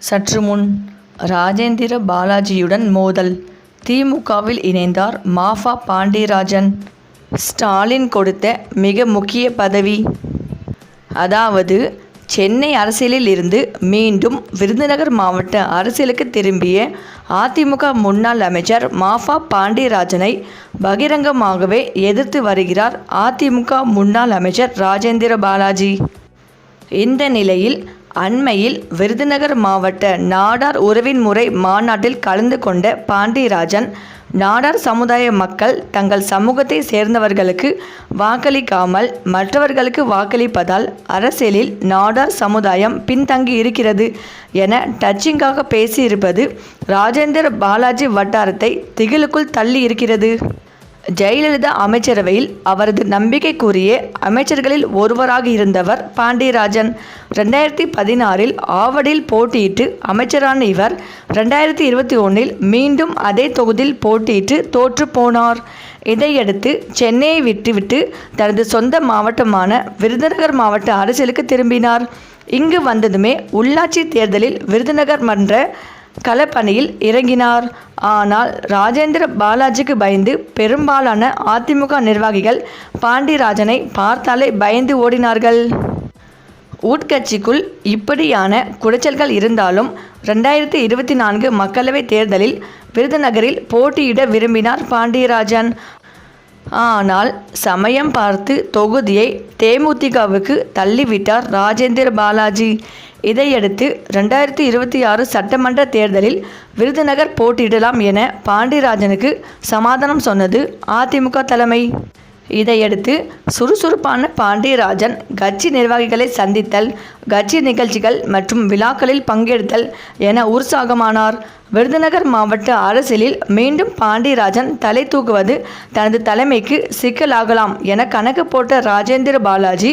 சற்று முன் ராஜேந்திர பாலாஜியுடன் மோதல், திமுகவில் இணைந்தார் மாஃபா பாண்டியராஜன். ஸ்டாலின் கொடுத்த மிக முக்கிய பதவி. அதாவது சென்னை அரசியலில் இருந்து மீண்டும் விருதுநகர் மாவட்ட அரசியலுக்கு திரும்பிய அதிமுக முன்னாள் அமைச்சர் மாஃபா பாண்டியராஜனை பகிரங்கமாகவே எதிர்த்து வருகிறார் அதிமுக முன்னாள் அமைச்சர் ராஜேந்திர பாலாஜி. இந்த நிலையில் அண்மையில் விருதுநகர் மாவட்ட நாடார் உறவின் முறை மாநாட்டில் கலந்து கொண்ட பாண்டியராஜன், நாடார் சமுதாய மக்கள் தங்கள் சமூகத்தை சேர்ந்தவர்களுக்கு வாக்களிக்காமல் மற்றவர்களுக்கு வாக்களிப்பதால் அரசியலில் நாடார் சமுதாயம் பின்தங்கி இருக்கிறது என டச்சிங்காக பேசியிருப்பது ராஜேந்திர பாலாஜி வட்டாரத்தை திகிலுக்குள் தள்ளி இருக்கிறது. ஜெயலலிதா அமைச்சரவையில் அவரது நம்பிக்கைக்குரிய அமைச்சர்களில் ஒருவராக இருந்தவர் பாண்டியராஜன். 2016 ஆவடியில் போட்டியிட்டு அமைச்சரான இவர் 2021 மீண்டும் அதே தொகுதியில் போட்டியிட்டு தோற்று போனார். இதையடுத்து சென்னையை விட்டுவிட்டு தனது சொந்த மாவட்டமான விருதுநகர் மாவட்ட அரசியலுக்கு திரும்பினார். இங்கு வந்ததுமே உள்ளாட்சி தேர்தலில் விருதுநகர் மன்ற களப்பணியில் இறங்கினார். ஆனால் ராஜேந்திர பாலாஜிக்கு பயந்து பெரும்பாலான அதிமுக நிர்வாகிகள் பாண்டியராஜனை பார்த்தாலே பயந்து ஓடினார்கள். உட்கட்சிக்குள் இப்படியான குடைச்சல்கள் இருந்தாலும் 2024 மக்களவைத் தேர்தலில் விருதுநகரில் போட்டியிட விரும்பினார் பாண்டியராஜன். ஆனால் சமயம் பார்த்து தொகுதியை தேமுதிகவுக்கு தள்ளிவிட்டார் ராஜேந்திர பாலாஜி. இதையடுத்து 2026 சட்டமன்ற தேர்தலில் விருதுநகர் போட்டியிடலாம் என பாண்டியராஜனுக்கு சமாதானம் சொன்னது அதிமுக தலைமை. இதையடுத்து சுறுசுறுப்பான பாண்டியராஜன் கட்சி நிர்வாகிகளை சந்தித்தல், கட்சி நிகழ்ச்சிகள் மற்றும் விழாக்களில் பங்கெடுத்தல் என உற்சாகமானார். விருதுநகர் மாவட்ட அரசியலில் மீண்டும் பாண்டியராஜன் தலை தூக்குவது தனது தலைமைக்கு சிக்கலாகலாம் என கணக்கு போட்ட ராஜேந்திர பாலாஜி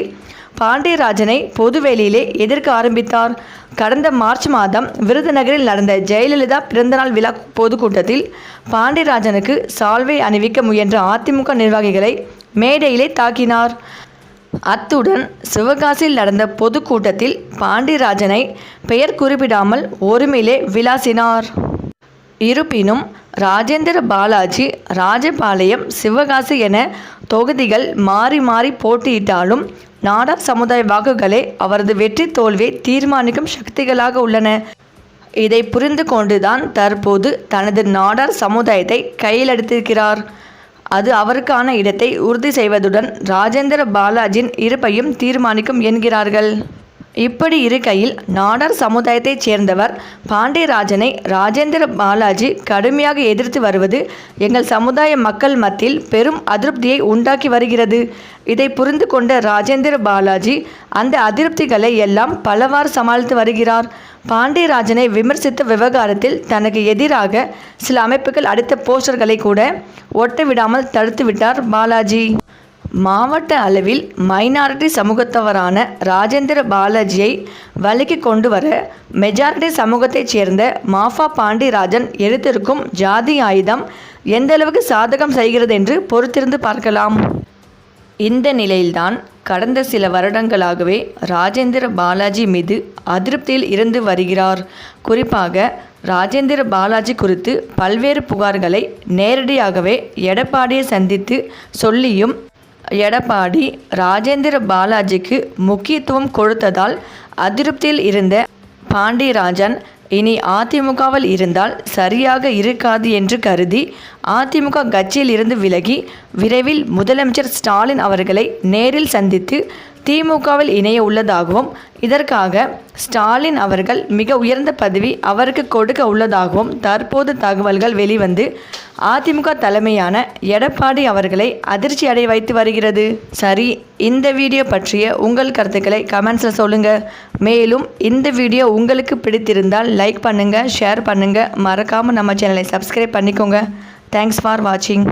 பாண்டியராஜனை பொதுவெளியிலே எதிர்க்க ஆரம்பித்தார். கடந்த மார்ச் மாதம் விருதுநகரில் நடந்த ஜெயலலிதா பிறந்தநாள் விழா பொதுக்கூட்டத்தில் பாண்டியராஜனுக்கு சால்வை அணிவிக்க முயன்ற அதிமுக நிர்வாகிகளை மேடையிலே தாக்கினார். அத்துடன் சிவகாசியில் நடந்த பொதுக்கூட்டத்தில் பாண்டியராஜனை பெயர் குறிப்பிடாமல் ஒருமையிலே விளாசினார். இருப்பினும் ராஜேந்திர பாலாஜி ராஜபாளையம், சிவகாசி என தொகுதிகள் மாறி மாறி போட்டியிட்டாலும் நாடார் சமுதாய வாக்குகளே அவரது வெற்றி தோல்வியை தீர்மானிக்கும் சக்திகளாக உள்ளன. இதை புரிந்து கொண்டுதான் தற்போது தனது நாடார் சமுதாயத்தை கையில் எடுத்திருக்கிறார். அது அவருக்கான இடத்தை உறுதி செய்வதுடன் ராஜேந்திர பாலாஜியின் இருப்பையும் தீர்மானிக்கும் என்கிறார்கள். இப்படி இருக்கையில் நாடார் சமுதாயத்தைச் சேர்ந்தவர் பாண்டியராஜனை ராஜேந்திர பாலாஜி கடுமையாக எதிர்த்து வருவது எங்கள் சமுதாய மக்கள் மத்தியில் பெரும் அதிருப்தியை உண்டாக்கி வருகிறது. இதை புரிந்து கொண்ட ராஜேந்திர பாலாஜி அந்த அதிருப்திகளை எல்லாம் பலவாறு சமாளித்து வருகிறார். பாண்டியராஜனை விமர்சித்த விவகாரத்தில் தனக்கு எதிராக சில அமைப்புகள் அடித்த போஸ்டர்களை கூட ஒட்ட விடாமல் தடுத்துவிட்டார் பாலாஜி. மாவட்ட அளவில் மைனாரிட்டி சமூகத்தவரான ராஜேந்திர பாலாஜியை வழிக்கு கொண்டு வர மெஜாரிட்டி சமூகத்தைச் சேர்ந்த மாஃபா பாண்டியராஜன் எடுத்திருக்கும் ஜாதி ஆயுதம் எந்தளவுக்கு சாதகம் செய்கிறது என்று பொறுத்திருந்து பார்க்கலாம். இந்த நிலையில்தான் கடந்த சில வருடங்களாகவே ராஜேந்திர பாலாஜி மீது அதிருப்தியில் இருந்து வருகிறார். குறிப்பாக ராஜேந்திர பாலாஜி குறித்து பல்வேறு புகார்களை நேரடியாகவே எடப்பாடியை சந்தித்து சொல்லியும் எடப்பாடி ராஜேந்திர பாலாஜிக்கு முக்கியத்துவம் கொடுத்ததால் அதிருப்தியில் இருந்த பாண்டியராஜன் இனி அதிமுகவில் இருந்தால் சரியாக இருக்காது என்று கருதி அதிமுக கட்சியில் இருந்து விலகி விரைவில் முதலமைச்சர் ஸ்டாலின் அவர்களை நேரில் சந்தித்து திமுகவில் இணைய உள்ளதாகவும், இதற்காக ஸ்டாலின் அவர்கள் மிக உயர்ந்த பதவி அவருக்கு கொடுக்க உள்ளதாகவும் தற்போது தகவல்கள் வெளிவந்து அதிமுக தலைமையான எடப்பாடி அவர்களை அதிர்ச்சி அடைய வைத்து வருகிறது. சரி, இந்த வீடியோ பற்றிய உங்கள் கருத்துக்களை கமெண்ட்ஸில் சொல்லுங்கள். மேலும் இந்த வீடியோ உங்களுக்கு பிடித்திருந்தால் லைக் பண்ணுங்கள், ஷேர் பண்ணுங்கள், மறக்காமல் நம்ம சேனலை சப்ஸ்கிரைப் பண்ணிக்கோங்க. தேங்க்ஸ் ஃபார் வாட்சிங்.